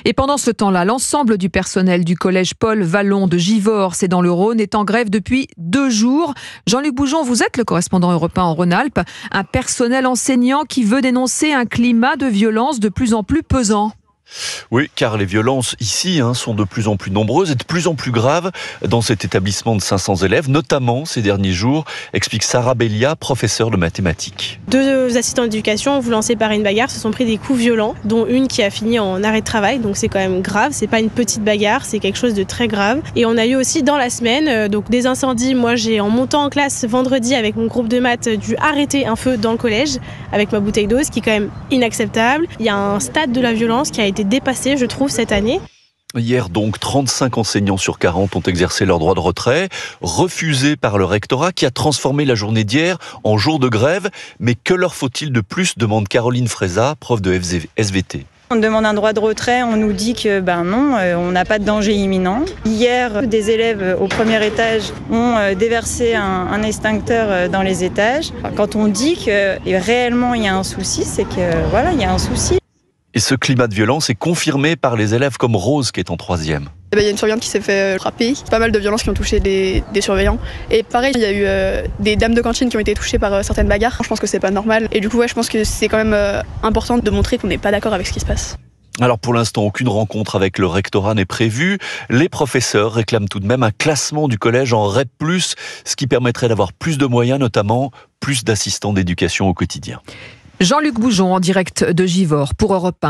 Et pendant ce temps-là, l'ensemble du personnel du collège Paul Vallon de Givors, c'est dans le Rhône, est en grève depuis 2 jours. Jean-Luc Boujon, vous êtes le correspondant européen en Rhône-Alpes, un personnel enseignant qui veut dénoncer un climat de violence de plus en plus pesant. Oui, car les violences ici sont de plus en plus nombreuses et de plus en plus graves dans cet établissement de 500 élèves, notamment ces derniers jours, explique Sarah Bellia, professeure de mathématiques. 2 assistants d'éducation, voulant séparer une bagarre, se sont pris des coups violents, dont une qui a fini en arrêt de travail, donc c'est quand même grave, c'est pas une petite bagarre, c'est quelque chose de très grave. Et on a eu aussi dans la semaine des incendies. Moi j'ai, en montant en classe vendredi avec mon groupe de maths, dû arrêter un feu dans le collège avec ma bouteille d'eau, ce qui est quand même inacceptable. Il y a un stade de la violence qui a été dépassé, je trouve, cette année. Hier donc, 35 enseignants sur 40 ont exercé leur droit de retrait, refusé par le rectorat qui a transformé la journée d'hier en jour de grève. Mais que leur faut-il de plus, demande Caroline Fréza, prof de SVT. On demande un droit de retrait, on nous dit que non, on n'a pas de danger imminent. Hier, des élèves au premier étage ont déversé un extincteur dans les étages. Quand on dit que réellement il y a un souci, c'est que voilà, il y a un souci. Et ce climat de violence est confirmé par les élèves comme Rose qui est en 3e. Il y a une surveillante qui s'est fait frapper, pas mal de violences qui ont touché des surveillants. Et pareil, il y a eu des dames de cantine qui ont été touchées par certaines bagarres. Je pense que c'est pas normal. Et du coup, je pense que c'est quand même important de montrer qu'on n'est pas d'accord avec ce qui se passe. Alors pour l'instant, aucune rencontre avec le rectorat n'est prévue. Les professeurs réclament tout de même un classement du collège en REP+, ce qui permettrait d'avoir plus de moyens, notamment plus d'assistants d'éducation au quotidien. Jean-Luc Boujon en direct de Givors pour Europe 1.